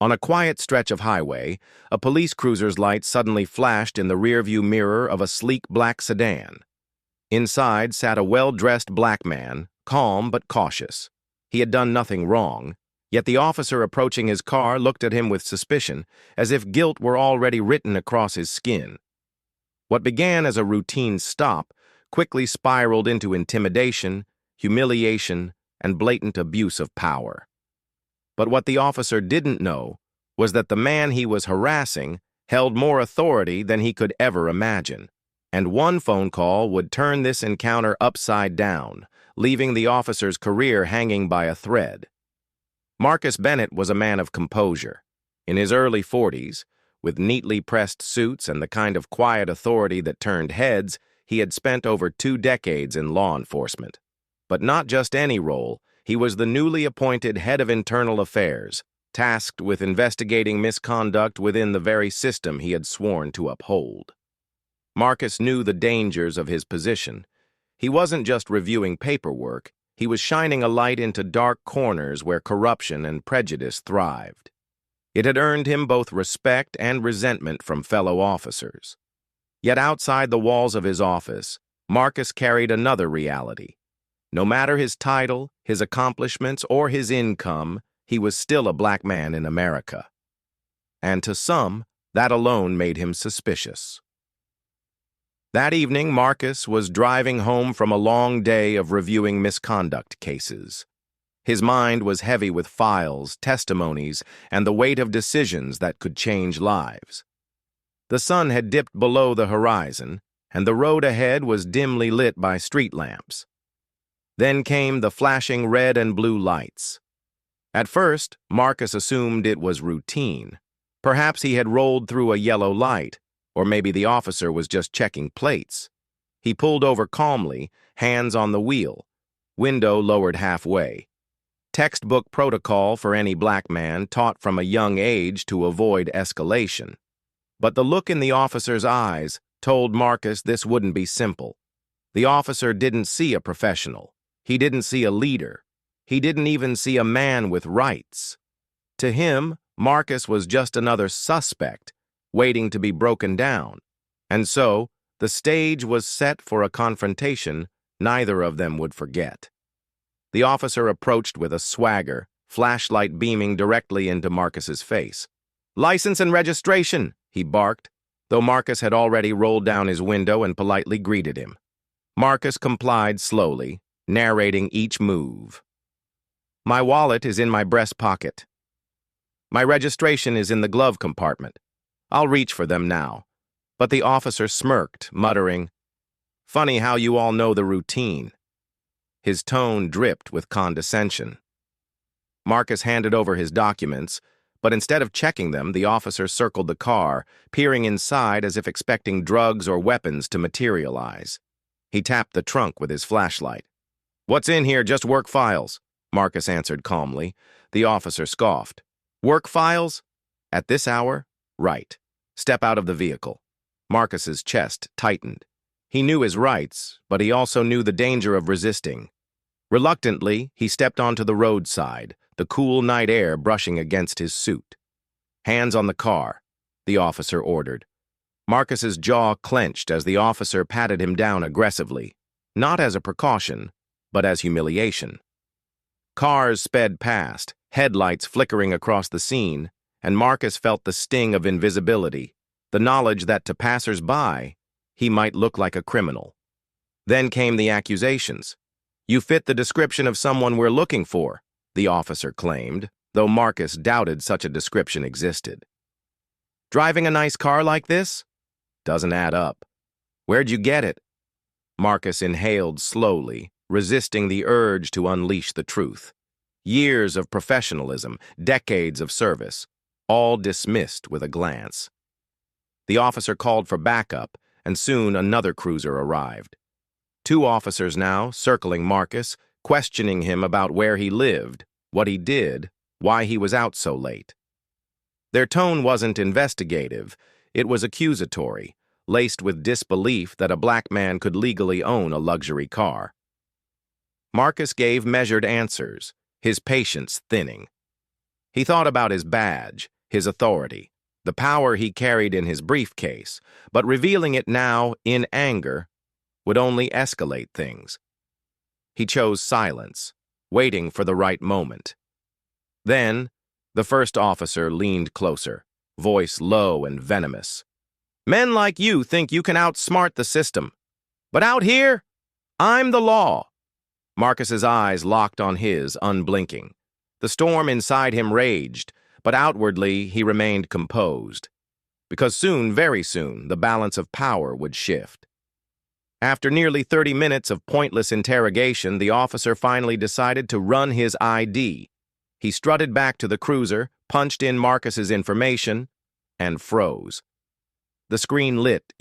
On a quiet stretch of highway, a police cruiser's light suddenly flashed in the rearview mirror of a sleek black sedan. Inside sat a well-dressed black man, calm but cautious. He had done nothing wrong, yet the officer approaching his car looked at him with suspicion, as if guilt were already written across his skin. What began as a routine stop quickly spiraled into intimidation, humiliation, and blatant abuse of power. But what the officer didn't know was that the man he was harassing held more authority than he could ever imagine. And one phone call would turn this encounter upside down, leaving the officer's career hanging by a thread. Marcus Bennett was a man of composure. In his early 40s, with neatly pressed suits and the kind of quiet authority that turned heads, he had spent over 2 decades in law enforcement. But not just any role, he was the newly appointed head of internal affairs, tasked with investigating misconduct within the very system he had sworn to uphold. Marcus knew the dangers of his position. He wasn't just reviewing paperwork, he was shining a light into dark corners where corruption and prejudice thrived. It had earned him both respect and resentment from fellow officers. Yet outside the walls of his office, Marcus carried another reality. No matter his title, his accomplishments, or his income, he was still a black man in America. And to some, that alone made him suspicious. That evening, Marcus was driving home from a long day of reviewing misconduct cases. His mind was heavy with files, testimonies, and the weight of decisions that could change lives. The sun had dipped below the horizon, and the road ahead was dimly lit by street lamps. Then came the flashing red and blue lights. At first, Marcus assumed it was routine. Perhaps he had rolled through a yellow light, or maybe the officer was just checking plates. He pulled over calmly, hands on the wheel, window lowered halfway. Textbook protocol for any black man taught from a young age to avoid escalation. But the look in the officer's eyes told Marcus this wouldn't be simple. The officer didn't see a professional. He didn't see a leader. He didn't even see a man with rights. To him, Marcus was just another suspect, waiting to be broken down. And so, the stage was set for a confrontation neither of them would forget. The officer approached with a swagger, flashlight beaming directly into Marcus's face. "License and registration," he barked, though Marcus had already rolled down his window and politely greeted him. Marcus complied slowly, narrating each move. "My wallet is in my breast pocket. My registration is in the glove compartment. I'll reach for them now." But the officer smirked, muttering, "Funny how you all know the routine." His tone dripped with condescension. Marcus handed over his documents, but instead of checking them, the officer circled the car, peering inside as if expecting drugs or weapons to materialize. He tapped the trunk with his flashlight. "What's in here? Just work files," Marcus answered calmly. The officer scoffed. "Work files? At this hour? Right. Step out of the vehicle." Marcus's chest tightened. He knew his rights, but he also knew the danger of resisting. Reluctantly, he stepped onto the roadside, the cool night air brushing against his suit. "Hands on the car," the officer ordered. Marcus's jaw clenched as the officer patted him down aggressively, not as a precaution, but as humiliation. Cars sped past, headlights flickering across the scene, and Marcus felt the sting of invisibility, the knowledge that to passers-by, he might look like a criminal. Then came the accusations. "You fit the description of someone we're looking for," the officer claimed, though Marcus doubted such a description existed. "Driving a nice car like this? Doesn't add up. Where'd you get it?" Marcus inhaled slowly, resisting the urge to unleash the truth. Years of professionalism, decades of service, all dismissed with a glance. The officer called for backup, and soon another cruiser arrived. 2 officers now, circling Marcus, questioning him about where he lived, what he did, why he was out so late. Their tone wasn't investigative, it was accusatory, laced with disbelief that a black man could legally own a luxury car. Marcus gave measured answers, his patience thinning. He thought about his badge, his authority, the power he carried in his briefcase, but revealing it now in anger would only escalate things. He chose silence, waiting for the right moment. Then, the first officer leaned closer, voice low and venomous. Men like you think you can outsmart the system. But out here, I'm the law. Marcus's eyes locked on his, unblinking. The storm inside him raged, but outwardly he remained composed. Because soon, very soon, the balance of power would shift. After nearly 30 minutes of pointless interrogation, the officer finally decided to run his ID. He strutted back to the cruiser, punched in Marcus's information, and froze. The screen lit,